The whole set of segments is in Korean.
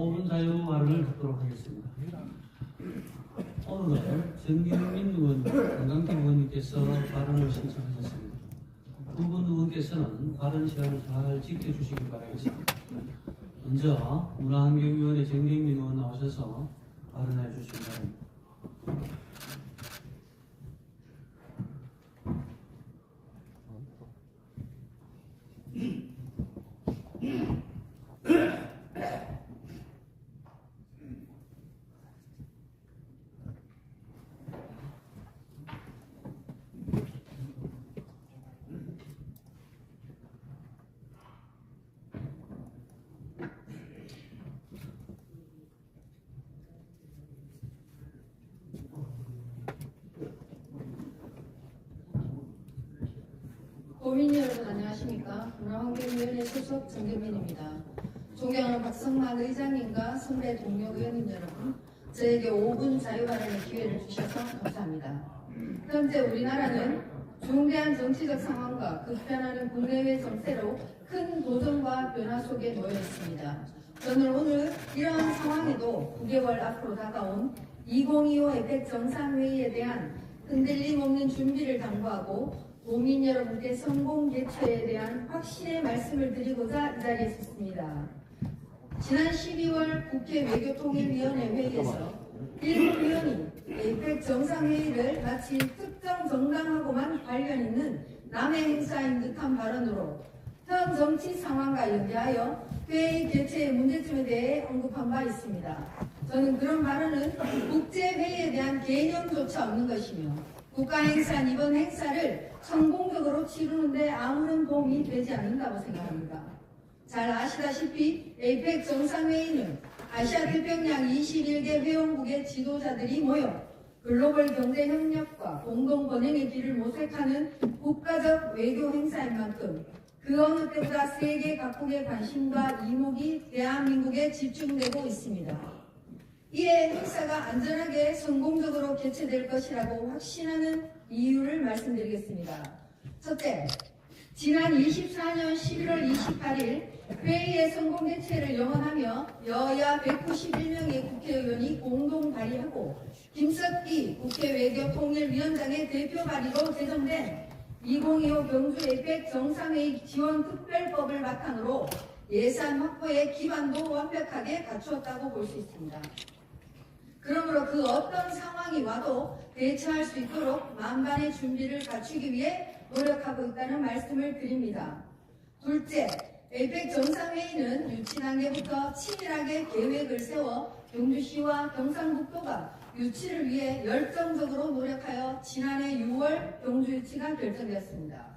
5분 자유 발언을 듣도록 하겠습니다. 오늘 정경민 의원, 강강태 의원님께서 발언을 신청하셨습니다. 두 분 의원께서는 발언 시간을 잘 지켜주시기 바라겠습니다. 먼저 문화환경위원회 정경민 의원 나오셔서 발언해 주시기 바랍니다. 도민 여러분 안녕하십니까? 문화환경위원회 소속 정경민입니다. 존경하는 박성만 의장님과 선배 동료 의원님 여러분, 저에게 5분 자유발언의 기회를 주셔서 감사합니다. 현재 우리나라는 중대한 정치적 상황과 급변하는 국내외 정세로 큰 도전과 변화 속에 놓여 있습니다. 저는 오늘 이러한 상황에도 9개월 앞으로 다가온 2025 에펙 정상회의에 대한 흔들림 없는 준비를 당부하고 도민 여러분께 성공 개최에 대한 확신의 말씀을 드리고자 이 자리에 섰습니다. 지난 12월 국회 외교통일위원회 회의에서 일부 의원이 에펙 정상회의를 마치 특정 정당하고만 관련 있는 남의 행사인 듯한 발언으로 현 정치 상황과 연계하여 회의 개최의 문제점에 대해 언급한 바 있습니다. 저는 그런 발언은 국제회의에 대한 개념조차 없는 것이며 국가행사인 이번 행사를 성공적으로 치르는데 아무런 도움이 되지 않는다고 생각합니다. 잘 아시다시피 에이펙 정상회의는 아시아 태평양 21개 회원국의 지도자들이 모여 글로벌 경제 협력과 공동 번영의 길을 모색하는 국가적 외교 행사인 만큼 그 어느 때보다 세계 각국의 관심과 이목이 대한민국에 집중되고 있습니다. 이에 행사가 안전하게 성공적으로 개최될 것이라고 확신하는 이유를 말씀드리겠습니다. 첫째, 지난 24년 11월 28일 회의의 성공 개최를 영원하며 여야 191명의 국회의원이 공동 발의하고 김석기 국회 외교통일위원장의 대표 발의로 제정된 2025 경주 에펙 정상회의 지원 특별법을 바탕으로 예산 확보의 기반도 완벽하게 갖추었다고 볼 수 있습니다. 그러므로 그 어떤 상황이 와도 대처할 수 있도록 만반의 준비를 갖추기 위해 노력하고 있다는 말씀을 드립니다. 둘째, 에펙 정상회의는 유치 단계부터 치밀하게 계획을 세워 경주시와 경상북도가 유치를 위해 열정적으로 노력하여 지난해 6월 경주 유치가 결정되었습니다.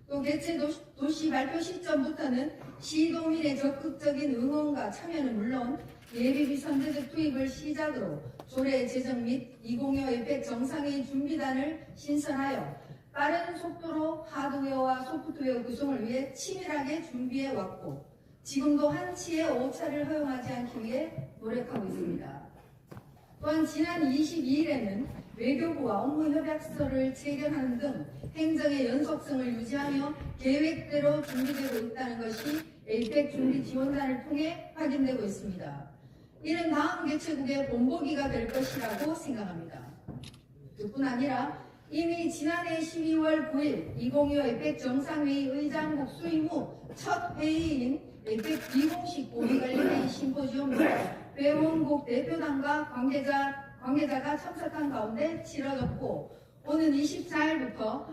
또 개최 도시 발표 시점부터는 시도민의 적극적인 응원과 참여는 물론 예비비 선제적 투입을 시작으로 조례 제정 및 2025 에펙 정상회의 준비단을 신설하여 빠른 속도로 하드웨어와 소프트웨어 구성을 위해 치밀하게 준비해 왔고 지금도 한치의 오차를 허용하지 않기 위해 노력하고 있습니다. 또한 지난 22일에는 외교부와 업무협약서를 체결하는 등 행정의 연속성을 유지하며 계획대로 준비되고 있다는 것이 에이펙 준비 지원단을 통해 확인되고 있습니다. 이는 다음 개최국의 본보기가 될 것이라고 생각합니다. 그뿐 아니라 이미 지난해 12월 9일 2025 에펙 정상회의 의장국 수임 후 첫 회의인 에펙 비공식 고위관리회의 심포지엄으로 회원국 대표단과 관계자가 참석한 가운데 치러졌고 오는 24일부터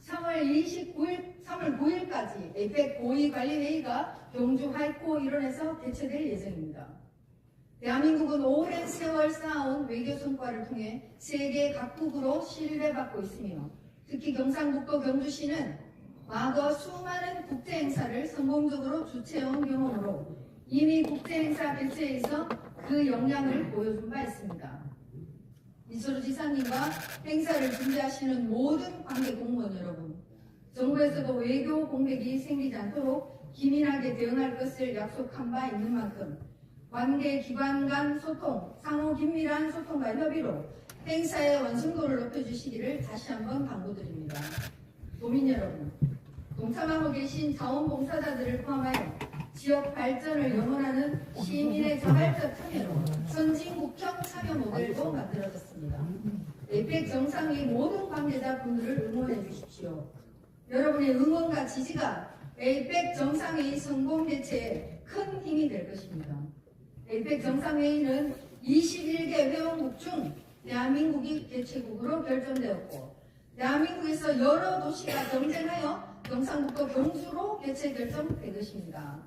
3월 9일까지 에펙 고위관리회의가 경주 하이코 일원에서 개최될 예정입니다. 대한민국은 오랜 세월 쌓아온 외교 성과를 통해 세계 각국으로 신뢰받고 있으며 특히 경상북도 경주시는 과거 수많은 국제행사를 성공적으로 주최해온 경험으로 이미 국제행사 개최에서 그 역량을 보여준 바 있습니다. 이철우 지사님과 행사를 준비하시는 모든 관계 공무원 여러분, 정부에서도 외교 공백이 생기지 않도록 기민하게 대응할 것을 약속한 바 있는 만큼 관계 기관 간 소통, 상호 긴밀한 소통과 협의로 행사의 완성도를 높여주시기를 다시 한번 당부드립니다. 도민 여러분, 동참하고 계신 자원봉사자들을 포함하여 지역 발전을 염원하는 시민의 자발적 참여로 선진국형 참여 모델도 만들어졌습니다. 에이펙 정상회의 모든 관계자분들을 응원해 주십시오. 여러분의 응원과 지지가 에이펙 정상회의 성공 개최에 큰 힘이 될 것입니다. 에이펙 정상회의는 21개 회원국 중 대한민국이 개최국으로 결정되었고 대한민국에서 여러 도시가 경쟁하여 경상북도 경주로 개최 결정된 것입니다.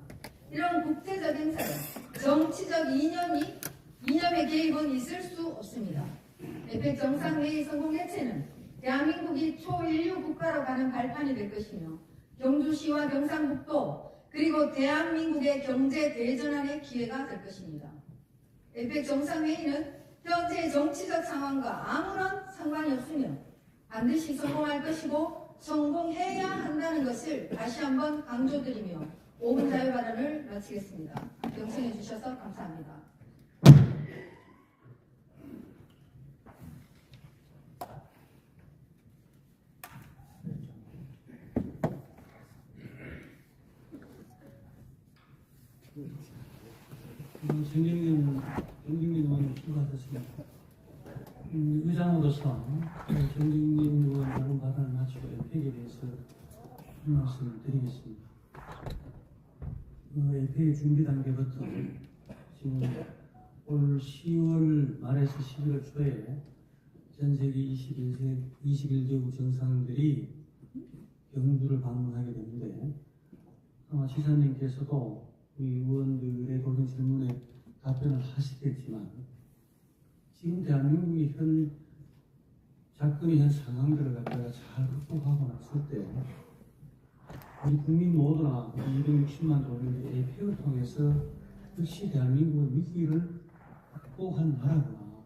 이런 국제적 행사에 정치적 이념의 개입은 있을 수 없습니다. 에이펙 정상회의 성공 개최는 대한민국이 초인류 국가로 가는 발판이 될 것이며 경주시와 경상북도 그리고 대한민국의 경제 대전환의 기회가 될 것입니다. 에이펙 정상회의는 현재 정치적 상황과 아무런 상관이 없으며 반드시 성공할 것이고 성공해야 한다는 것을 다시 한번 강조드리며 5분 자유 발언을 마치겠습니다. 경청해 주셔서 감사합니다. 정경민 의원 수고하셨습니다. 의장으로서 정경민 의원 발언 발언을 마치고 에이펙에 대해서 한 말씀을 드리겠습니다. 에이펙 준비 단계부터 지금 올 10월 말에서 11월 초에 전 세계 21개국 정상들이 경주를 방문하게 되는데 아마 시사님께서도 우리 의원들의 돌던 질문에 답변을 하시겠지만 지금 대한민국의 현 상황들을 갖다가 잘 극복하고 났을 때 우리 국민 모두나 260만 도민의 에이펙을 통해서 역시 대한민국의 위기를 극복한 나라구나,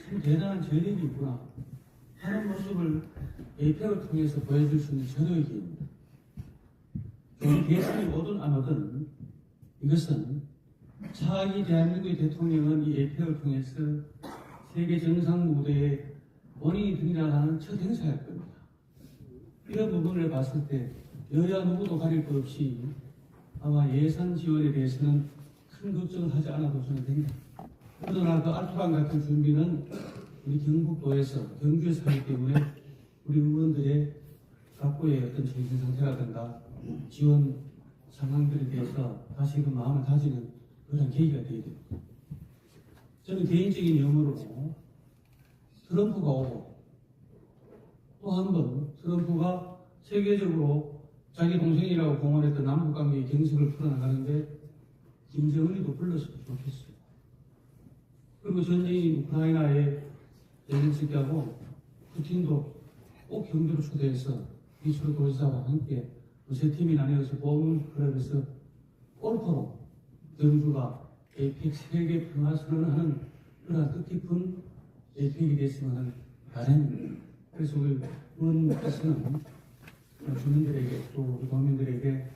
참 대단한 저력이 있구나 하는 모습을 에이펙을 통해서 보여줄 수 있는 저력입니다. 대선이 오든 안 오든 이것은 차기 대한민국의 대통령은 이 에이펙을 통해서 세계 정상 무대에 본인이 등장하는 첫 행사일 겁니다. 이런 부분을 봤을 때 여야 누구도 가릴 것 없이 아마 예산 지원에 대해서는 큰 걱정을 하지 않아도 저는 됩니다. 그러나 그 알토란 같은 준비는 우리 경북도에서 경주에서 하기 때문에 우리 의원들의 각고의 어떤 정신 상태라든가 지원 상황들에 대해서 다시 그 마음을 다지는 그런 계기가 되어야 됩니다. 저는 개인적인 염원으로 트럼프가 오고 또 한 번 트럼프가 세계적으로 자기 동생이라고 공언했던 남북관계의 경색을 풀어나가는데 김정은이도 불렀으면 좋겠어요. 그리고 전쟁인 우크라이나의 젤렌스키하고 푸틴도 꼭 경주로 초대해서 이철 도지사와 함께 세 팀이 나뉘어서 보험 클럽에서 골프로 경주가 에이펙 세계 평화 선언하는 그런 뜻깊은 에이펙이 됐으면 하는 바람입니다. 그래서 우리 의원께서는 주민들에게 또 우리 도민들에게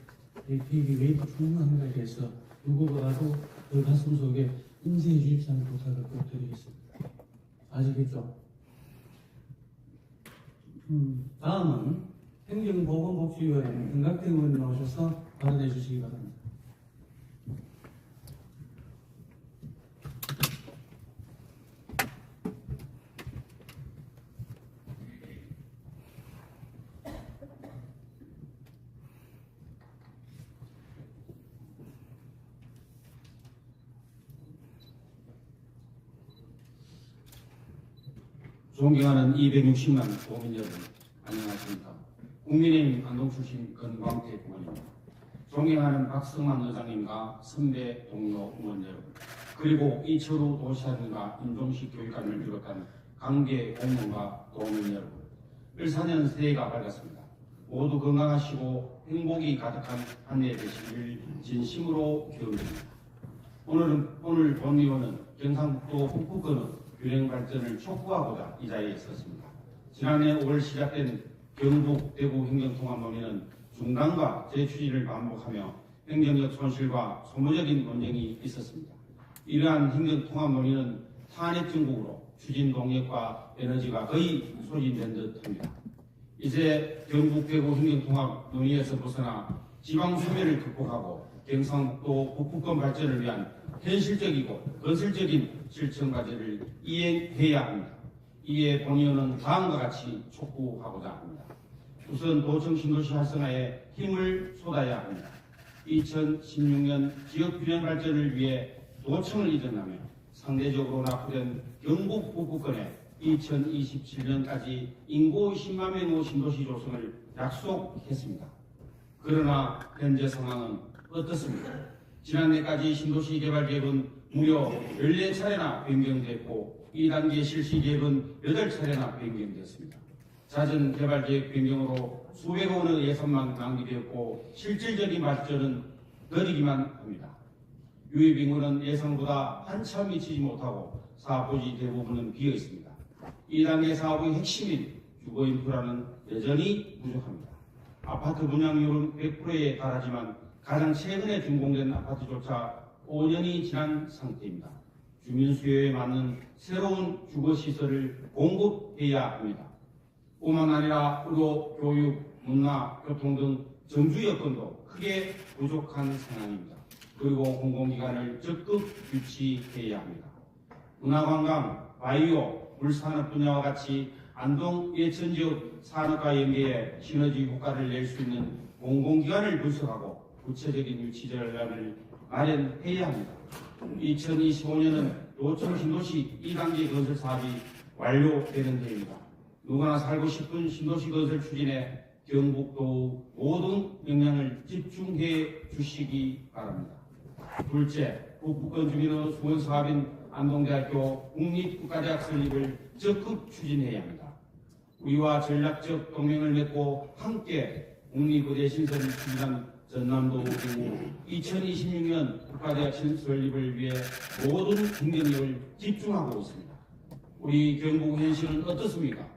에이펙이 왜 이렇게 중요한가에 대해서 누구보다도 그 가슴 속에 인지해 주십사는 부탁을 꼭 드리겠습니다. 아시겠죠? 다음은 행정보건복지위원회 김갑경 의원님 나오셔서 발언해 주시기 바랍니다. 존경하는 260만 도민 여러분, 안녕하십니까. 국민의힘 안동 출신 건광태 의원입니다. 존경하는 박성환 의장님과 선배 동료 의원 여러분, 그리고 이철우 도시장님과 임종식 교육감을 비롯한 관계 공무원과 도민 여러분, 14년 새해가 밝았습니다. 모두 건강하시고 행복이 가득한 한 해 되시길 진심으로 기원드립니다. 오늘 본의원은 경상북도 북부권의 균형 발전을 촉구하고자 이 자리에 있었습니다. 지난해 5월 시작된 경북, 대구 행정통합 논의는 중단과 재추진을 반복하며 행정적 손실과 소모적인 논쟁이 있었습니다. 이러한 행정통합 논의는 탄핵 정국으로 추진 동력과 에너지가 거의 소진된 듯합니다. 이제 경북, 대구 행정통합 논의에서 벗어나 지방 소멸을 극복하고 경상북도 북부권 발전을 위한 현실적이고 건설적인 실천 과제를 이행해야 합니다. 이에 본의원은 다음과 같이 촉구하고자 합니다. 우선 도청 신도시 활성화에 힘을 쏟아야 합니다. 2016년 지역균형 발전을 위해 도청을 이전하며 상대적으로 낙후된 경북 북부권에 2027년까지 인구 10만 명의 신도시 조성을 약속했습니다. 그러나 현재 상황은 어떻습니까? 지난해까지 신도시 개발 계획은 무려 14차례나 변경됐고 2단계 실시 계획은 8차례나 변경됐습니다. 잦은 개발 계획 변경으로 수백억 원의 예산만 낭비되었고 실질적인 발전은 더디기만 합니다. 유입 인구는 예상보다 한참 미치지 못하고 사업부지 대부분은 비어 있습니다. 2단계 사업의 핵심인 주거 인프라는 여전히 부족합니다. 아파트 분양률은 100%에 달하지만 가장 최근에 준공된 아파트조차 5년이 지난 상태입니다. 주민 수요에 맞는 새로운 주거시설을 공급해야 합니다. 뿐만 아니라 의료, 교육, 문화, 교통 등 정주 여건도 크게 부족한 상황입니다. 그리고 공공기관을 적극 유치해야 합니다. 문화관광, 바이오, 물산업 분야와 같이 안동 예천 지역 산업과 연계해 시너지 효과를 낼 수 있는 공공기관을 분석하고 구체적인 유치 전략을 마련해야 합니다. 2025년은 도청 신도시 2단계 건설 사업이 완료되는 해입니다. 누구나 살고 싶은 신도시 건설 추진에 경북도 모든 역량을 집중해 주시기 바랍니다. 둘째, 북부권 주민의 수원 사업인 안동대학교 국립국가대학 설립을 적극 추진해야 합니다. 우리와 전략적 동맹을 맺고 함께 국립의대 신설을 추진한 전남도 경우 2026년 국가대학 설립을 위해 모든 국민력을 집중하고 있습니다. 우리 경북 현실은 어떻습니까?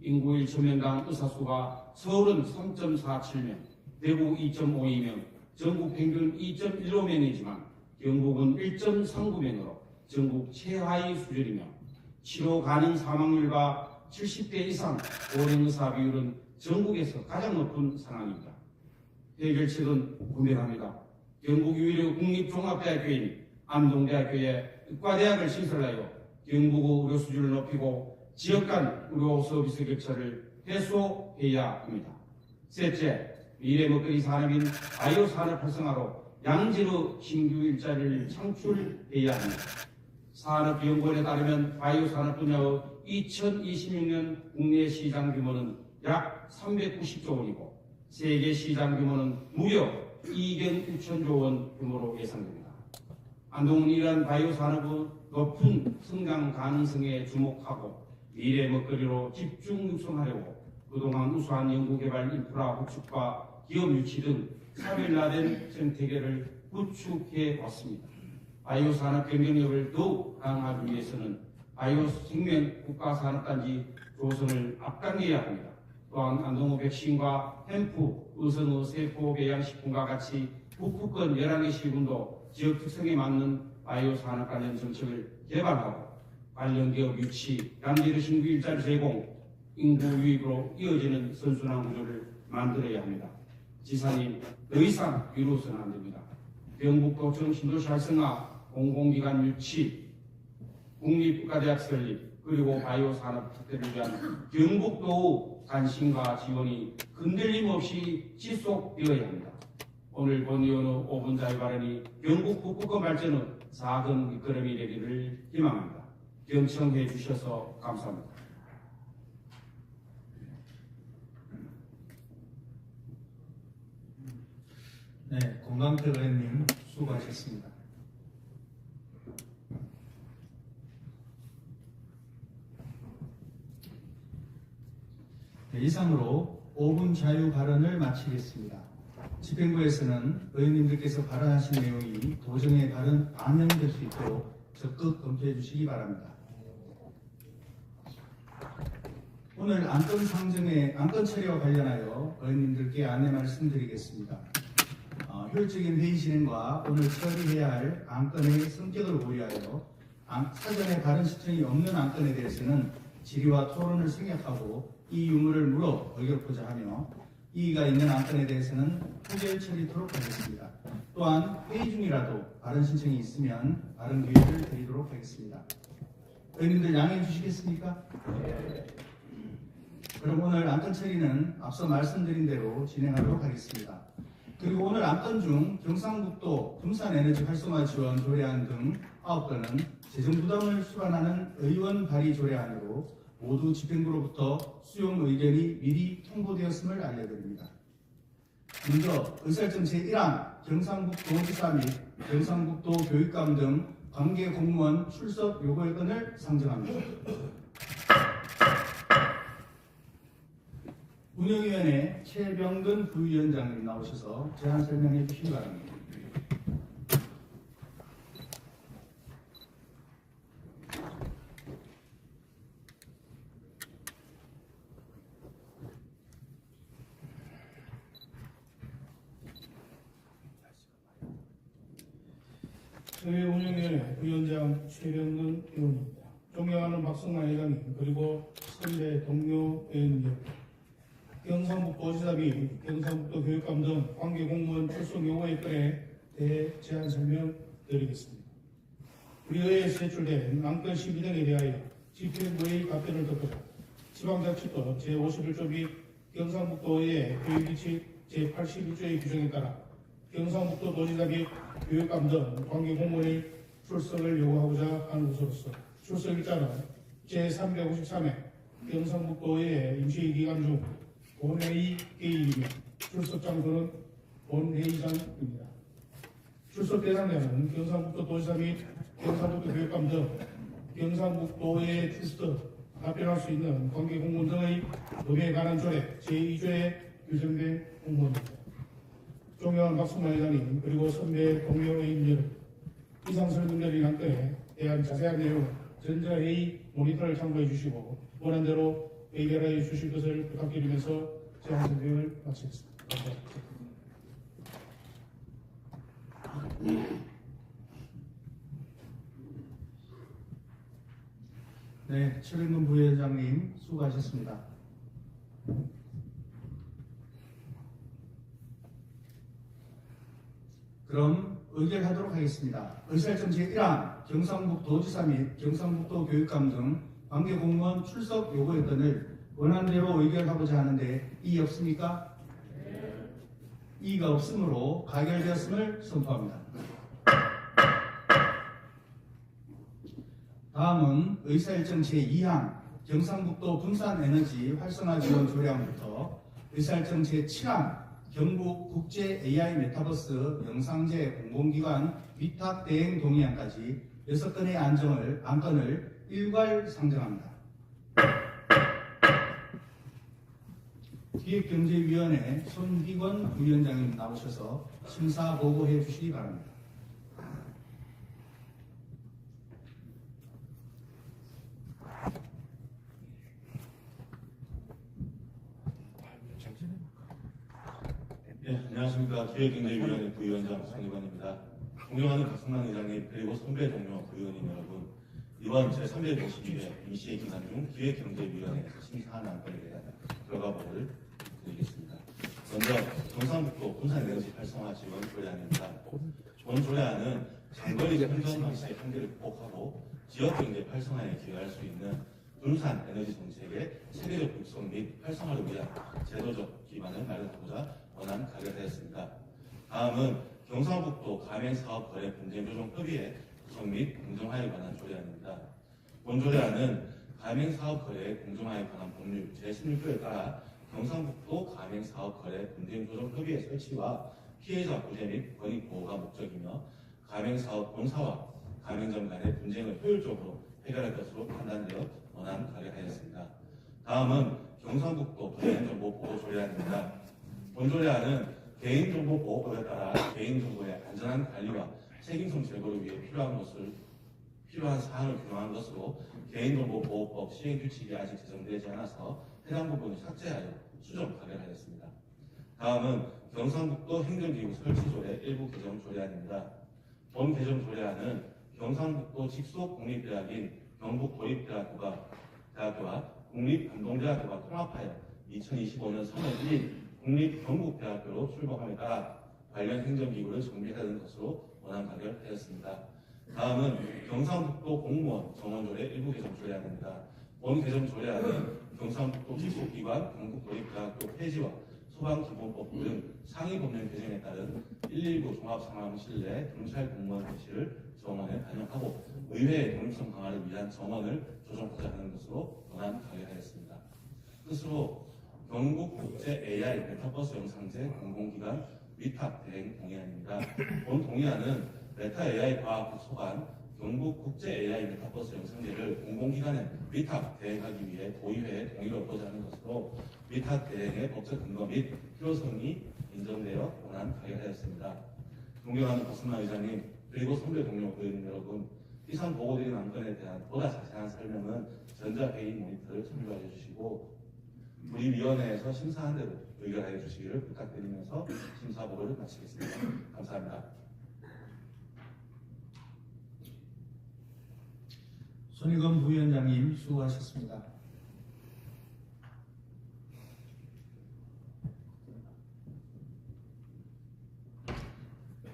인구 1,000명당 의사수가 서울은 3.47명, 대구 2.52명, 전국 평균 2.15명이지만 경북은 1.39명으로 전국 최하위 수준이며 치료 가능 사망률과 70대 이상 고령 의사 비율은 전국에서 가장 높은 상황입니다. 해결책은 분명합니다. 경북 유일의 국립종합대학교인 안동대학교에 의과대학을 신설하여 경북의 의료 수준을 높이고 지역 간 의료 서비스 격차를 해소해야 합니다. 셋째, 미래 먹거리 산업인 바이오 산업 활성화로 양질의 신규 일자리를 창출해야 합니다. 산업연구원에 따르면 바이오 산업 분야의 2026년 국내 시장 규모는 약 390조 원이고 세계 시장 규모는 무려 2억 6천조 원 규모로 예상됩니다. 안동은 이러한 바이오 산업의 높은 성장 가능성에 주목하고 미래 먹거리로 집중 육성하려고 그동안 우수한 연구개발 인프라 구축과 기업 유치 등 차별화된 생태계를 구축해 왔습니다. 바이오 산업 경쟁력을 더욱 강화하기 위해서는 바이오 생명 국가산업단지 조성을 앞당겨야 합니다. 또한 안동의 백신과 햄프, 의성의 세포 배양식품과 같이 북부권 11개 시군도 지역 특성에 맞는 바이오 산업 관련 정책을 개발하고 관련 기업 유치, 양질의 신규 일자리 제공, 인구 유입으로 이어지는 선순환 구조를 만들어야 합니다. 지사님, 더 이상 미루어서는 안 됩니다. 경북도청 신도시 활성화, 공공기관 유치, 국립국가대학 설립, 그리고 바이오 산업 확대를 위한 경북도의 관심과 지원이 흔들림 없이 지속되어야 합니다. 오늘 본의원의 5분 자유 발언이 경북 북부권 발전의 작은 밑거름이 되기를 희망합니다. 경청해 주셔서 감사합니다. 네, 권광태 의원님 수고하셨습니다. 네, 이상으로 5분 자유 발언을 마치겠습니다. 집행부에서는 의원님들께서 발언하신 내용이 도정의 발언 반영될 수 있도록 적극 검토해 주시기 바랍니다. 오늘 안건 상정의 안건 처리와 관련하여 의원님들께 안내 말씀드리겠습니다. 효율적인 회의 진행과 오늘 처리해야 할 안건의 성격을 고려하여 사전에 발언 신청이 없는 안건에 대해서는 질의와 토론을 생략하고 이 유무를 물어 의결하고자 하며 이의가 있는 안건에 대해서는 후결 처리토록 하겠습니다. 또한 회의 중이라도 발언 신청이 있으면 발언 기회를 드리도록 하겠습니다. 의원님들 양해해 주시겠습니까? 그럼 오늘 안건 처리는 앞서 말씀드린 대로 진행하도록 하겠습니다. 그리고 오늘 안건 중 경상북도 분산에너지 활성화 지원 조례안 등 9건은 재정부담을 수반하는 의원 발의 조례안으로 모두 집행부로부터 수용 의견이 미리 통보되었음을 알려드립니다. 먼저 의사일정 제1항 경상북도지사 및 경상북도 교육감 등 관계 공무원 출석 요구의 건을 상정합니다. 운영위원회 최병근 부위원장님 나오셔서 제안 설명해 주시기 바랍니다. 의회운영위원회 부위원장 최병근 의원입니다. 존경하는 박성만 회장님 그리고 선배 동료 의원님, 경상북도지사 및 경상북도 교육감 등 관계 공무원 출석 요구의 건에 대해 제안 설명드리겠습니다. 우리 의회에서 제출된 안건 12등에 대하여 집행부의 답변을 듣고자 지방자치법 제51조 및 경상북도의 교육규칙 제81조의 규정에 따라 경상북도 도지사 및 교육감 등 관계 공무원의 출석을 요구하고자 하는 것으로서 출석 일자는 제353회 경상북도의 임시 기간 중 본회의 개의이며 출석 장소는 본회의장입니다. 출석 대상자는 경상북도 도지사 및 경상북도 교육감 등 경상북도의 출석 답변할 수 있는 관계 공무원 등의 법에 관한 조례 제2조에 규정된 공무원입니다. 존경하는 박성만 회장님 그리고 선배 동료 의원님 여러분, 이상 설명드린 안건에 대한 자세한 내용은 전자회의 모니터를 참고해 주시고 원안대로 의결해 주실 것을 부탁드리면서 제안 설명을 마치겠습니다. 감사합니다. 네, 최병근 부위원장님 수고하셨습니다. 그럼 의결하도록 하겠습니다. 의사일정 제1항 경상북도지사 및 경상북도 교육감 등 관계 공무원 출석 요구의 건을 원안대로 의결하고자 하는데 이의 없습니까? 이의가 없으므로 가결되었음을 선포합니다. 다음은 의사일정 제2항 경상북도 분산에너지 활성화 지원 조례안부터 의사일정 제7항 경북 국제 AI 메타버스 영상제 공공기관 위탁 대행 동의안까지 6건의 안건을 일괄 상정합니다. 기획경제위원회 손희권 부위원장님 나오셔서 심사 보고해 주시기 바랍니다. 네, 안녕하십니까. 기획경제위원회 부위원장 손희권입니다. 존경하는 박성만 의장님 그리고 선배 동료 부위원님 여러분, 이번 제352회 임시기간 중 기획경제위원회에서 심사한 안건에 대한 결과보고를 드리겠습니다. 먼저 경상북도 분산에너지 활성화 지원 조례안입니다. 본 조례안은 장거리 충전 방식의 한계를 극복하고 지역경제 활성화에 기여할 수 있는 분산 에너지 정책의 체계적 육성 및 활성화를 위한 제도적 기반을 마련하고자 원안 가결하였습니다. 다음은 경상북도 가맹사업거래 분쟁조정협의회 구성 및 공정화에 관한 조례안입니다. 본 조례안은 가맹사업거래 공정화에 관한 법률 제16조에 따라 경상북도 가맹사업거래 분쟁조정협의회 설치와 피해자 구제 및 권익보호가 목적이며 가맹사업 본사와 가맹점 간의 분쟁을 효율적으로 해결할 것으로 판단되어 원안 가결하였습니다. 다음은 경상북도 개인정보보호조례안입니다. 본 조례안은 개인정보보호법에 따라 개인정보의 안전한 관리와 책임성 제고를 위해 필요한 사항을 규정한 것으로 개인정보보호법 시행규칙이 아직 제정되지 않아서 해당 부분을 삭제하여 수정 가결하였습니다. 다음은 경상북도 행정기구 설치조례 일부 개정 조례안입니다. 본 개정 조례안은 경상북도 직속 공립대학인 경북도립대학교와 국립감동대학교가 통합하여 2025년 3월 1일 국립경북대학교로 출범함에 따라 관련 행정기구를 정비하는 것으로 원안 가결하였습니다. 다음은 경상북도 공무원 정원조례 일부 개정 조례안입니다. 본 개정 조례안은 경상북도 직속기관 경북도립대학교 폐지와 소방기본법 등 상위 법령 개정에 따른 119 종합상황실 내 경찰 공무원 배치를 정원에 반영하고 의회의 독립성 강화를 위한 정원을 조정하자 하는 것으로 원안 가결하였습니다. 끝으로 경북국제 AI 메타버스 영상제 공공기관 위탁 대행 동의안입니다. 본 동의안은 메타 AI 과학국 소관 경북국제 AI 메타버스 영상제를 공공기관에 위탁 대행하기 위해 도의회에 동의를 얻고자 하는 것으로 위탁 대행의 법적 근거 및 필요성이 인정되어 원안 가결하였습니다. 존경하는 박승만 의장님 그리고 선배 동료 의원 여러분, 이상 보고드린 안건에 대한 보다 자세한 설명은 전자회의 모니터를 참조해 주시고 우리 위원회에서 심사한 대로 의결하여 주시기를 부탁드리면서 심사 보고를 마치겠습니다. 감사합니다. 손익원 부위원장님 수고하셨습니다.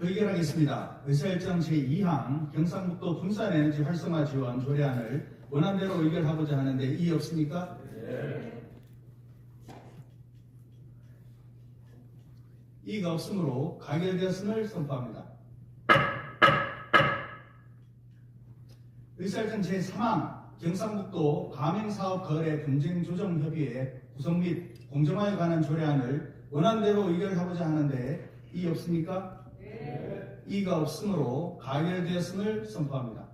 의결하겠습니다. 의사일정 제2항 경상북도 분산에너지 활성화 지원 조례안을 원안대로 의결하고자 하는데 이의 없습니까? 네. 이의가 없으므로 가결되었음을 선포합니다. 의사일정 제3항 경상북도 가맹사업거래 분쟁조정협의회 구성 및 공정화에 관한 조례안을 원안대로 의결하고자 하는데 이의 없습니까? 네. 이의가 없으므로 가결되었음을 선포합니다.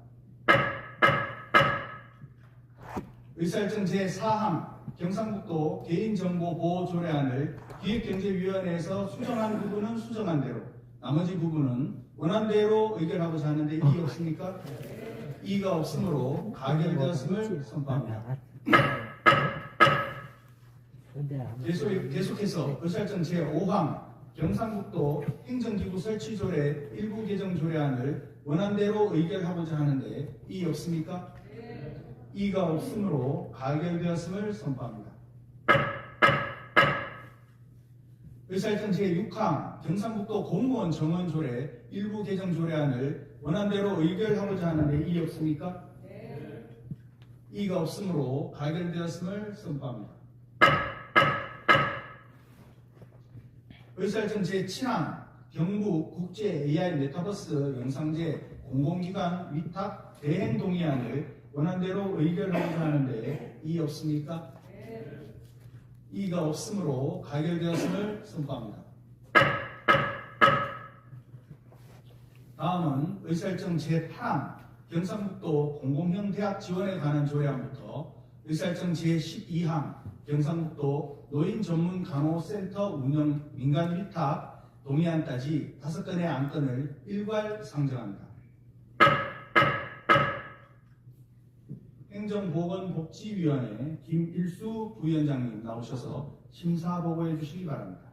의사일정 제4항 경상북도 개인정보보호조례안을 기획경제위원회에서 수정한 부분은 수정한 대로 나머지 부분은 원안대로 의결하고자 하는데 이의 없습니까? 이의가 없으므로 가결되었음을 선포합니다. 계속해서 의사일정 제5항 경상북도 행정기구 설치조례 일부 개정 조례안을 원안대로 의결하고자 하는데 이의 없습니까? 이의가 없으므로 가결되었음을 선포합니다. 의사일정 제6항 경상북도 공무원 정원조례 일부 개정 조례안을 원안대로 의결하고자 하는데 이의 없습니까? 이의가 없으므로 가결되었음을 선포합니다. 의사일정 제7항 경북국제 AI 메타버스 영상제 공공기관 위탁 대행 동의안을 원안대로 의결하고자 하는데 이의 없습니까? 이의가 없으므로 가결되었음을 선포합니다. 다음은 의사일정 제8항 경상북도 공공형 대학 지원에 관한 조례안부터 의사일정 제12항 경상북도 노인 전문 간호센터 운영 민간 위탁 동의안까지 5건의 안건을 일괄 상정합니다. 행정보건복지위원회 김일수 부위원장님 나오셔서 심사 보고해 주시기 바랍니다.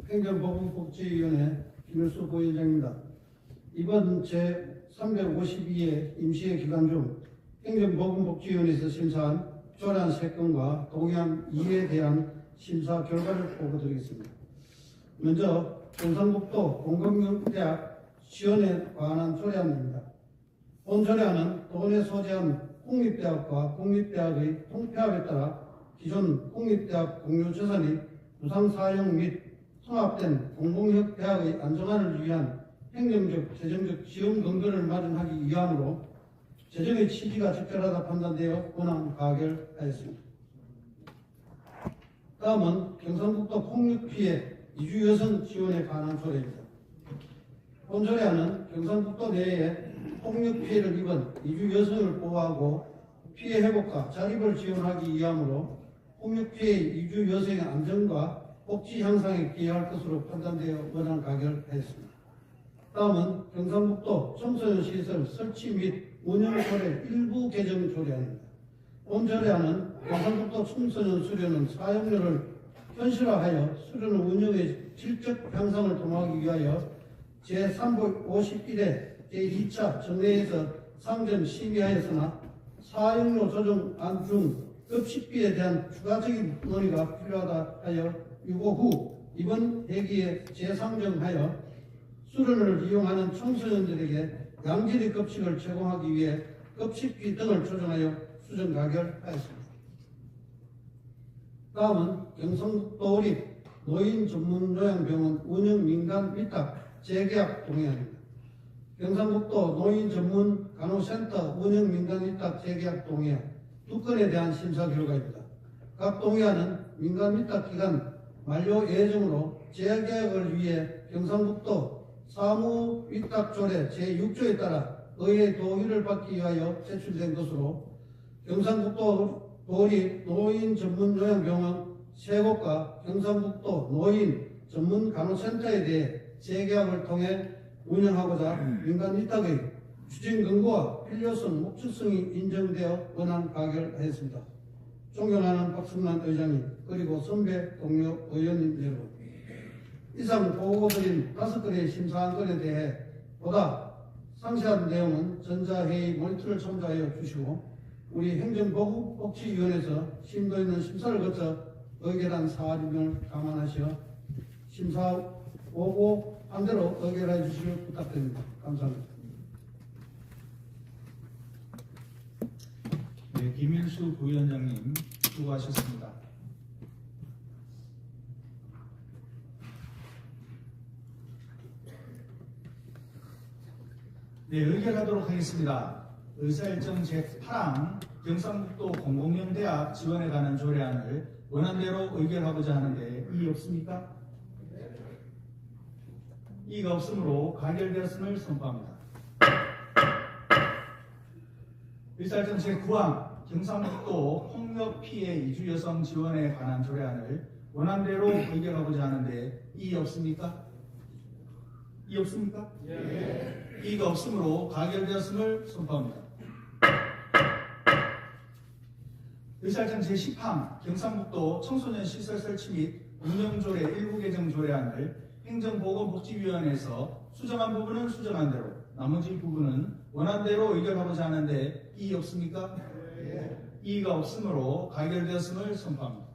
행정보건복지위원회 김일수 부위원장입니다. 이번 제352회 임시회 기간 중 행정보건복지위원회에서 심사한 조례안 3건과 동의안 2에 대한 심사 결과를 보고드리겠습니다. 먼저 경상북도 공공대학 지원에 관한 조례안입니다. 본 조례안은 도내 소재한 공립대학과 공립대학의 통폐합에 따라 기존 공립대학 공유 재산이 부상 사용 및 통합된 공공형 대학의 안정화를 위한 행정적, 재정적 지원 근거를 마련하기 위함으로 재정의 취지가 적절하다 판단되어 원안 가결하였습니다. 다음은 경상북도 폭력 피해 이주 여성 지원에 관한 조례입니다. 본 조례안은 경상북도 내에 폭력 피해를 입은 이주 여성을 보호하고 피해 회복과 자립을 지원하기 위함으로 폭력 피해 이주 여성의 안전과 복지 향상에 기여할 것으로 판단되어 원안 가결하였습니다. 다음은 경상북도 청소년 시설 설치 및 운영 조례 일부 개정 조례안입니다. 본 조례안은 경상북도 청소년 수련원 사용료를 현실화하여 수련 운영의 질적 향상을 도모하기 위하여 제351회 제2차 정례에서 상정 심의하였으나 사용료 조정안 중 급식비에 대한 추가적인 논의가 필요하다 하여 유고 후 이번 회기에 재상정하여 수련을 이용하는 청소년들에게 양질의 급식을 제공하기 위해 급식비 등을 조정하여 수정 가결하였습니다. 다음은 경상북도립 노인전문요양병원 운영 민간 위탁 재계약 동의안입니다. 경상북도 노인전문간호센터 운영 민간 위탁 재계약 동의안 2건에 대한 심사 결과입니다. 각 동의안은 민간 위탁 기간 만료 예정으로 재계약을 위해 경상북도 사무위탁조례 제6조에 따라 의회 동의를 받기 위하여 제출된 것으로 경상북도 도립 노인전문요양병원 3곳과 경상북도 노인전문간호센터에 대해 재계약을 통해 운영하고자 민간 위탁의 추진 근거와 필요성, 목적성이 인정되어 원안 가결하였습니다. 존경하는 박승만 의장님 그리고 선배 동료 의원님 여러분, 이상 보고드린 5건의 심사안건에 대해 보다 상세한 내용은 전자회의 모니터를 참조하여 주시고 우리 행정복지위원회에서 심도 있는 심사를 거쳐 의결한 사안임을 감안하시어 심사 보고 반대로 의결해 주시길 부탁드립니다. 감사합니다. 네, 김일수 부위원장님 수고하셨습니다. 네, 의결하도록 하겠습니다. 의사일정 제8항 경상북도 공공연대학 지원에 관한 조례안을 원안대로 의결하고자 하는데 이의 없습니까? 이의가 없으므로 가결되었음을 선포합니다. 의사일정 제9항 경상북도 폭력 피해 이주 여성 지원에 관한 조례안을 원안대로 의결하고자 하는데 이의 없습니까? 이의 없습니까? 네. 이의가 없으므로 가결되었음을 선포합니다. 의사일정 제10항 경상북도 청소년 시설 설치 및 운영조례 일부 개정 조례안을 행정보건복지위원회에서 수정한 부분은 수정한 대로 나머지 부분은 원안대로 의결하고자 하는데 이의 없습니까? 네. 이의가 없으므로 가결되었음을 선포합니다.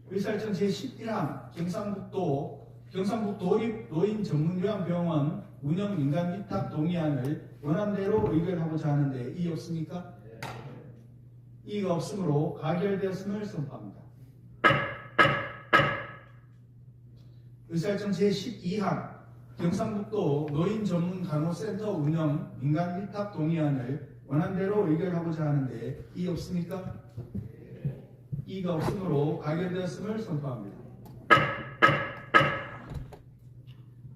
의사일정 제11항 경상북도립 노인전문요양병원 운영 민간 위탁 동의안을 원안대로 의결하고자 하는데 이의 없습니까? 네. 이의가 없으므로 가결되었음을 선포합니다. 의사일정 제12항 경상북도 노인전문간호센터 운영 민간 위탁 동의안을 원안대로 의결하고자 하는데 이의 없습니까? 이의가 없으므로 가결되었음을 선포합니다.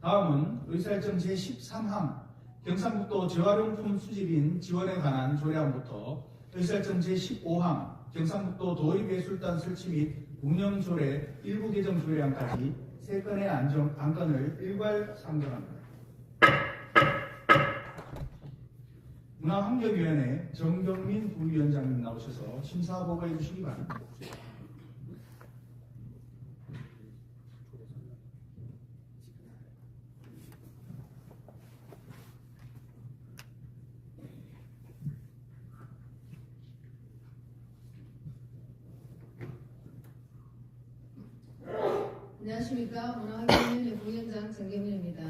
다음은 의사일정 제13항 경상북도 재활용품 수집인 지원에 관한 조례안부터 의사일정 제15항 경상북도 도립예술단 설치 및 운영조례 일부 개정 조례안까지 3건의 안건을 일괄 상정합니다. 문화환경위원회 정경민 부위원장님 나오셔서 심사 보고해 주시기 바랍니다. 안녕하십니까. 문화환경위원회 부위원장 정경민입니다.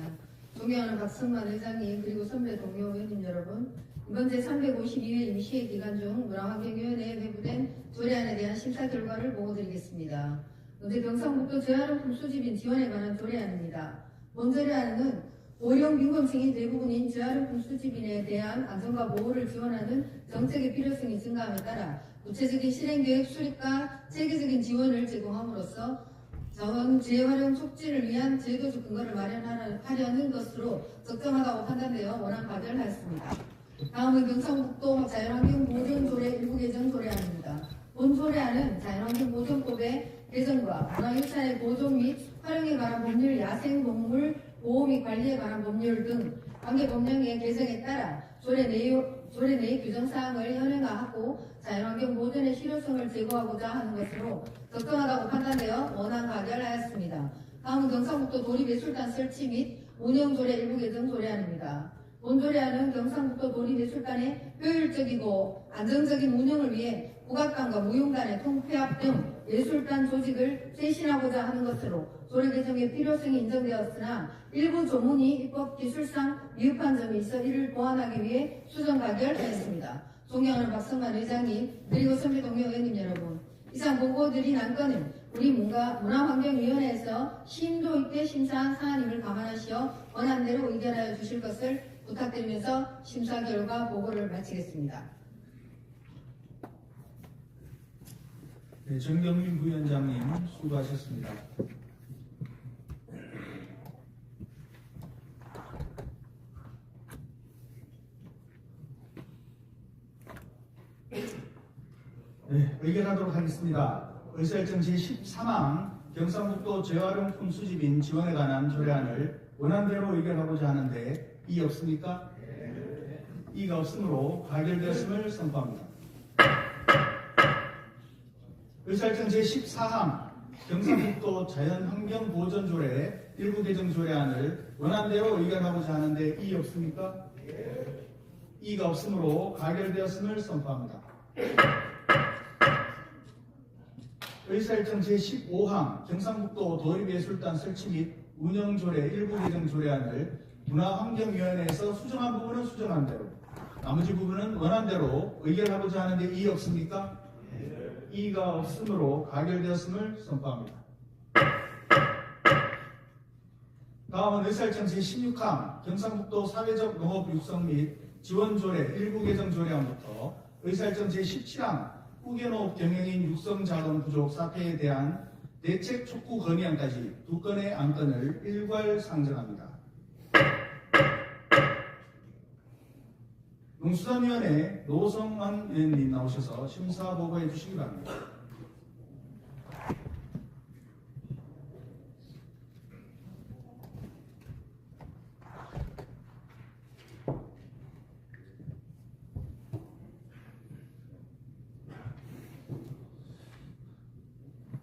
존경하는 박승만 의장님 그리고 선배 동료 의원님 여러분, 이번 제352회 임시회 기간 중 문화환경위원회에 회부된 조례안에 대한 심사 결과를 보고드리겠습니다. 먼저 경상북도 재활용품 수집인 지원에 관한 조례안입니다. 본 조례안은 고령 빈곤층이 대부분인 재활용품 수집인에 대한 안전과 보호를 지원하는 정책의 필요성이 증가함에 따라 구체적인 실행계획 수립과 체계적인 지원을 제공함으로써 자원 재활용 촉진을 위한 제도적 근거를 마련하려는 것으로 적정하다고 판단되어 원안 가결하였습니다. 다음은 경상북도 자연환경보존조례 일부 개정 조례안입니다. 본 조례안은 자연환경보존법의 개정과 문화유산의 보존 및 활용에 관한 법률, 야생동물 보호 및 관리에 관한 법률 등 관계 법령의 개정에 따라 조례 조례 내 규정사항을 현행화하고 자연환경 보존의 실효성을 제고하고자 하는 것으로 적정하다고 판단되어 원안 가결하였습니다. 다음은 경상북도 도립예술단 설치 및 운영조례 일부 개정 조례안입니다. 본 조례안은 경상북도 도립예술단의 효율적이고 안정적인 운영을 위해 국악단과 무용단의 통폐합 등 예술단 조직을 쇄신하고자 하는 것으로 조례 개정의 필요성이 인정되었으나 일부 조문이 입법 기술상 미흡한 점이 있어 이를 보완하기 위해 수정 가결하였습니다. 존경하는 박성만 의장님 그리고 선배 동료 의원님 여러분, 이상 보고드린 안건은 우리 문화환경위원회에서 심도 있게 심사한 사안임을 감안하시어 원안대로 의결하여 주실 것을 부탁드리면서 심사 결과 보고를 마치겠습니다. 네, 정경민 부위원장님 수고하셨습니다. 네, 의결하도록 하겠습니다. 의사일정 제13항 경상북도 재활용품 수집 지원에 관한 조례안을 원안대로 의결하고자 하는데 이의 없습니까? 이의가 없으므로 가결되었음을 선포합니다. 의사일정 제14항 경상북도 자연환경보전조례 일부 개정 조례안을 원안대로 의결하고자 하는데 이의 없습니까? 이의가 없으므로 가결되었음을 선포합니다. 의사일정 제15항 경상북도 도립예술단 설치 및 운영조례 일부 개정 조례안을 문화환경위원회에서 수정한 부분은 수정한 대로, 나머지 부분은 원안대로 의결하고자 하는데 이의 없습니까? 이의가 없으므로 가결되었음을 선포합니다. 다음은 의사일정 제16항 경상북도 사회적 농업 육성 및 지원조례 일부 개정 조례안부터 의사일정 제17항 후계농업 경영인 육성자금 부족 사태에 대한 대책 촉구 건의안까지 두 건의 안건을 일괄 상정합니다. 농수산위원회 노성환 의원님 나오셔서 심사 보고해 주시기 바랍니다.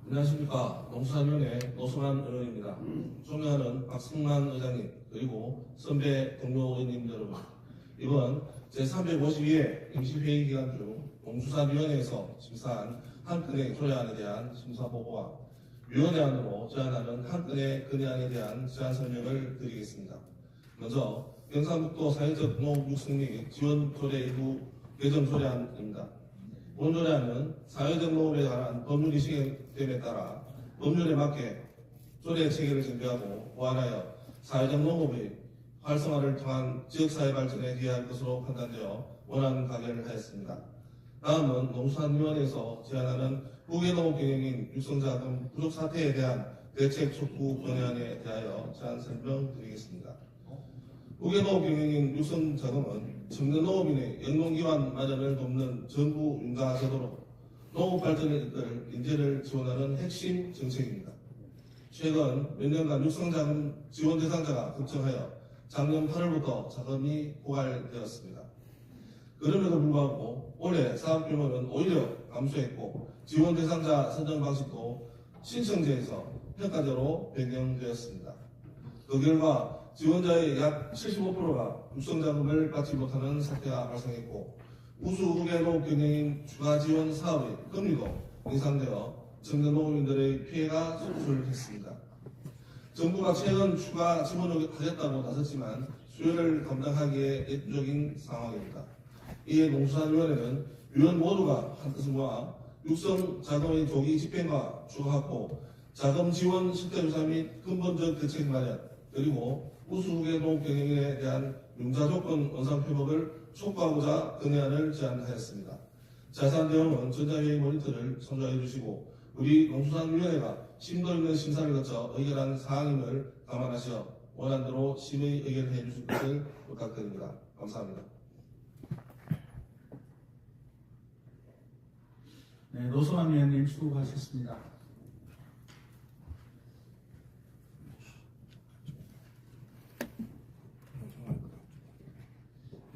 안녕하십니까. 농수산위원회 노성환 의원입니다. 존경하는 박승만 의장님 그리고 선배 동료 의원님 여러분, 이번 제352회 임시회의 기간 중 농수산위원회에서 심사한 한 건의 조례안에 대한 심사보고와 위원회안으로 제안하는 한 건의 건의안에 대한 제안 설명을 드리겠습니다. 먼저 경상북도 사회적 농업 육성 및 지원 조례 일부 개정 조례안입니다. 본 조례안은 사회적 농업에 관한 법률이 시행됨에 따라 법률에 맞게 조례 체계를 정비하고 보완하여 사회적 농업의 활성화를 통한 지역사회 발전에 기여할 것으로 판단되어 원안 가결을 하였습니다. 다음은 농수산위원회에서 제안하는 후계농업 경영인 육성자금 부족 사태에 대한 대책 촉구 건의안에 대하여 제안 설명드리겠습니다. 후계농업 경영인 육성자금은 청년 농업인의 영농기반 마련을 돕는 정부 융자제도로 농업 발전을 이끌 인재를 지원하는 핵심 정책입니다. 최근 몇 년간 육성자금 지원 대상자가 급증하여 작년 8월부터 자금이 고갈되었습니다. 그럼에도 불구하고 올해 사업 규모는 오히려 감소했고 지원 대상자 선정 방식도 신청제에서 평가제로 변경되었습니다. 그 결과 지원자의 약 75%가 육성자금을 받지 못하는 사태가 발생했고 우수 후계 농업 경영인 추가 지원 사업의 금리도 인상되어 청년 농업인들의 피해가 속출했습니다. 정부가 최근 추가 지원을 하겠다고 나섰지만 수요를 감당하기에 역부족인 상황입니다. 이에 농수산위원회는 위원 모두가 한뜻을 모아 육성 자금의 조기 집행과 추가 확보, 자금 지원 실태조사 및 근본적 대책 마련, 그리고 우수후계 농업 경영인에 대한 융자 조건 원상 회복을 촉구하고자 건의안을 제안하였습니다. 자세한 내용은 전자회의 모니터를 참조해 주시고 우리 농수산위원회가 심도 있는 심사를 거쳐 의결한 사항임을 감안하시어 원안대로 심의 의결해 주실 것을 부탁드립니다. 감사합니다. 네, 노성환 위원님 수고하셨습니다.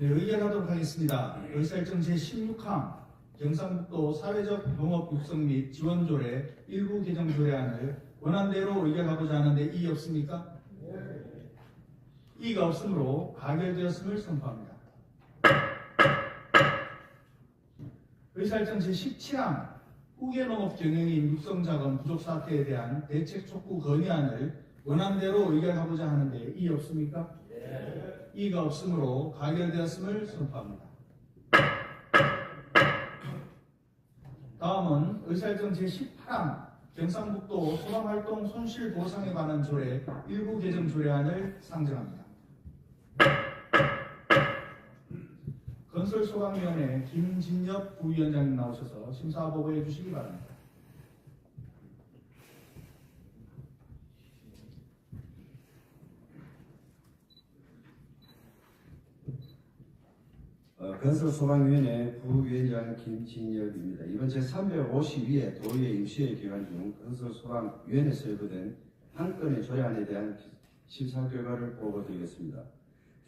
네, 의결하도록 하겠습니다. 의사일정 제16항 경상북도 사회적 농업 육성 및 지원 조례 일부 개정 조례안을 원안대로 의결하고자 하는데 이의 없습니까? 이의가 없으므로 가결되었음을 선포합니다. 의사일정 제17항 후계농업 경영인 육성자금 부족 사태에 대한 대책 촉구 건의안을 원안대로 의결하고자 하는데 이의 없습니까? 이의가 없으므로 가결되었음을 선포합니다. 다음은 의사일정 제18항 경상북도 소방활동 손실보상에 관한 조례 일부 개정 조례안을 상정합니다. 건설소방위원회 김진엽 부위원장님 나오셔서 심사 보고해 주시기 바랍니다. 건설소방위원회 부위원장 김진엽입니다. 이번 제352회 도의회 임시회 기간 중 건설소방위원회 설부된 한 건의 조례안에 대한 심사 결과를 보고드리겠습니다.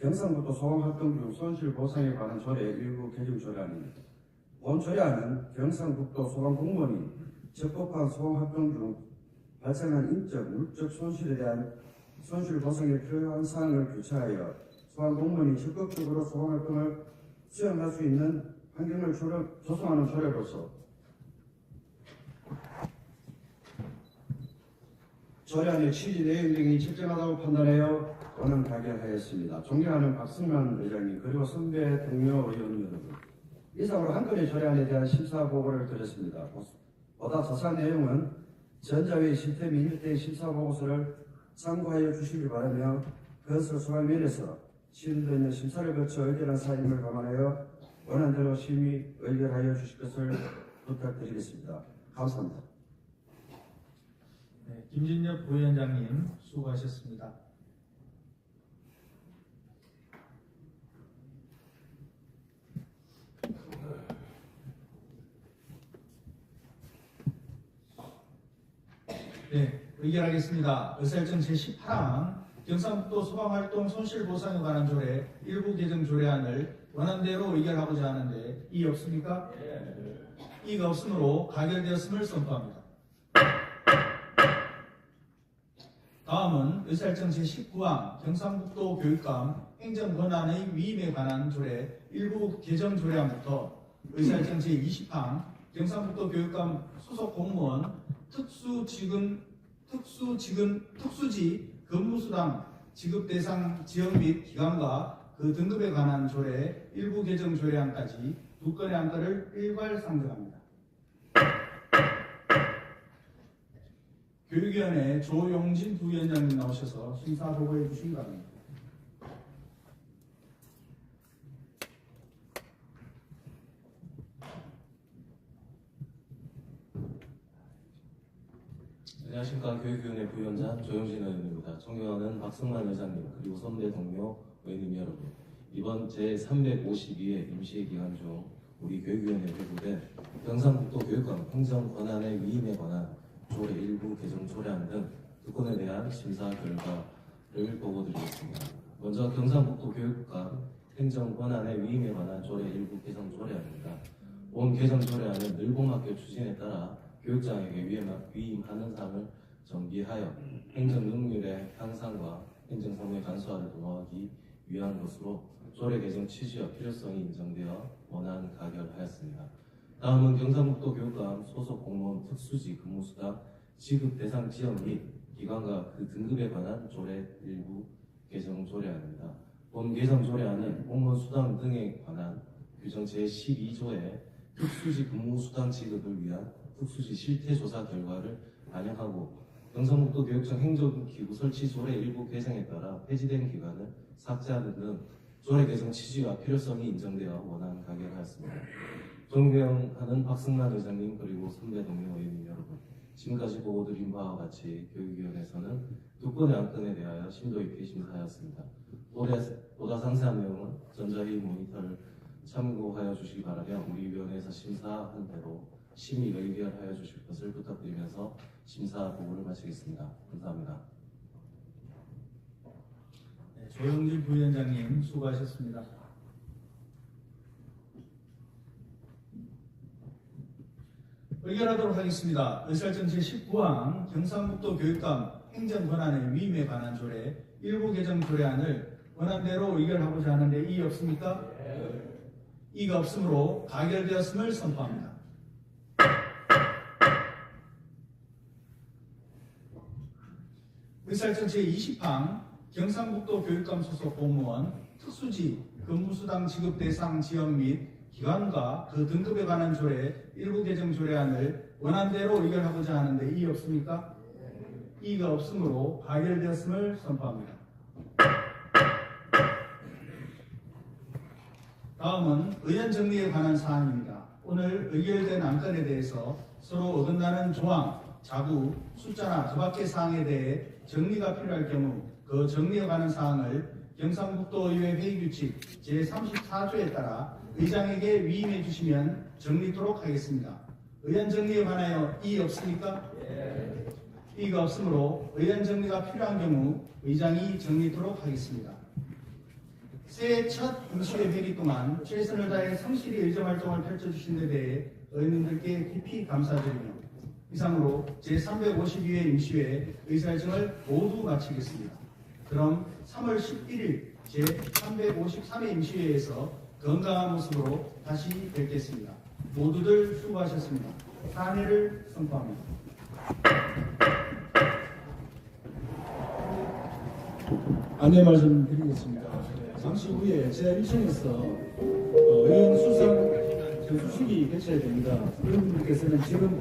경상북도 소방활동 중 손실보상에 관한 조례 일부 개정 조례안입니다. 본 조례안은 경상북도 소방공무원이 적법한 소방활동 중 발생한 인적, 물적 손실에 대한 손실보상에 필요한 사항을 규칙하여 소방공무원이 적극적으로 소방활동을 수행할 수 있는 환경을 조성하는 조례로서 조례안의 취지 내용 등이 적정하다고 판단하여 원안 가결하였습니다. 존경하는 박승만 의장님 그리고 선배 동료 의원 여러분, 이상으로 한 건의 조례안에 대한 심사 보고를 드렸습니다. 보다 자세한 내용은 전자회의 시스템 인일대의 심사 보고서를 참고하여 주시기 바라며 건설소방위원회에서 시행되는 심사를 거쳐 의결한 사임을 감안하여 원안대로 심의 의결하여 주실 것을 부탁드리겠습니다. 감사합니다. 네, 김진엽 부위원장님 수고하셨습니다. 네, 의결하겠습니다. 의사일정 제18항 경상북도 소방활동 손실보상에 관한 조례 일부 개정 조례안을 원안대로 의결하고자 하는데 이의 없습니까? 이의가 없으므로 가결되었음을 선포합니다. 다음은 의사일정 제19항 경상북도 교육감 행정권한의 위임에 관한 조례 일부 개정 조례안부터 의사일정 제20항 경상북도 교육감 소속 공무원 특수지 근무수당 지급 대상 지역 및 기관과 그 등급에 관한 조례 일부 개정 조례안까지 두 건의 안건을 일괄 상정합니다. 교육위원회 조용진 부위원장님 나오셔서 심사 보고해 주시기 바랍니다. 안녕하십니까. 교육위원회 부위원장 조영진 의원입니다. 존경하는 박승만 의장님 그리고 선배 동료 의원님 여러분, 이번 제352회 임시회 기간 중 우리 교육위원회에 회부된 경상북도 교육감 행정권한의 위임에 관한 조례 일부 개정 조례안 등 두 건에 대한 심사 결과를 보고드리겠습니다. 먼저 경상북도 교육감 행정권한의 위임에 관한 조례 일부 개정 조례안입니다. 본 개정 조례안은 늘공학교 추진에 따라 교육장에게 위임하는 사항을 정비하여 행정 능률의 향상과 행정 사무의 간소화를 도모하기 위한 것으로 조례 개정 취지와 필요성이 인정되어 원안 가결하였습니다. 다음은 경상북도 교육감 소속 공무원 특수지 근무수당 지급 대상 지역 및 기관과 그 등급에 관한 조례 일부 개정 조례안입니다. 본 개정 조례안은 공무원 수당 등에 관한 규정 제12조의 특수지 근무수당 지급을 위한 특수지 실태조사 결과를 반영하고 경상북도 교육청 행정기구 설치 조례 일부 개정에 따라 폐지된 기관을 삭제하는 등 조례 개정 취지와 필요성이 인정되어 원안 가결하였습니다. 존경하는 박승만 의장님 그리고 선배 동료 의원님 여러분, 지금까지 보고드린 바와 같이 교육위원회에서는 두 건의 안건에 대하여 심도 있게 심사하였습니다. 보다 상세한 내용은 전자회의 모니터를 참고하여 주시기 바라며 우리 위원회에서 심사한 대로 심의 의결하여 주실 것을 부탁드리면서 심사 보고를 마치겠습니다. 감사합니다. 네, 조영진 부위원장님 수고하셨습니다. 의결하도록 하겠습니다. 의사일정 제19항 경상북도 교육감 행정권한의 위임에 관한 조례 일부 개정 조례안을 원안대로 의결하고자 하는데 이의 없습니까? 이의가 없으므로 가결되었음을 선포합니다. 의사일정 제20항 경상북도 교육감 소속 공무원 특수지 근무수당 지급 대상 지역 및 기관과 그 등급에 관한 조례 일부 개정 조례안을 원안대로 의결하고자 하는데 이의 없습니까? 이의가 없으므로 가결되었음을 선포합니다. 다음은 의원 정리에 관한 사항입니다. 오늘 의결된 안건에 대해서 서로 어긋나는 조항, 자구, 숫자나 그 밖의 사항에 대해 정리가 필요할 경우 그 정리에 관한 사항을 경상북도의회 회의규칙 제34조에 따라 의장에게 위임해 주시면 정리토록 하겠습니다. 의원 정리에 관하여 이의 없습니까? 이의가 없으므로 의원 정리가 필요한 경우 의장이 정리토록 하겠습니다. 새해 첫 임시회 회기 동안 최선을 다해 성실히 의정활동을 펼쳐주신 데 대해 의원님들께 깊이 감사드리며 이상으로 제352회 임시회 의사일정을 모두 마치겠습니다. 그럼 3월 11일 제353회 임시회에서 건강한 모습으로 다시 뵙겠습니다. 모두들 수고하셨습니다. 사례를 선포합니다. 안내 말씀드리겠습니다. 잠시 후에 제1층에서 의원 수상 전수식이 개최됩니다. 의원님께서는 지금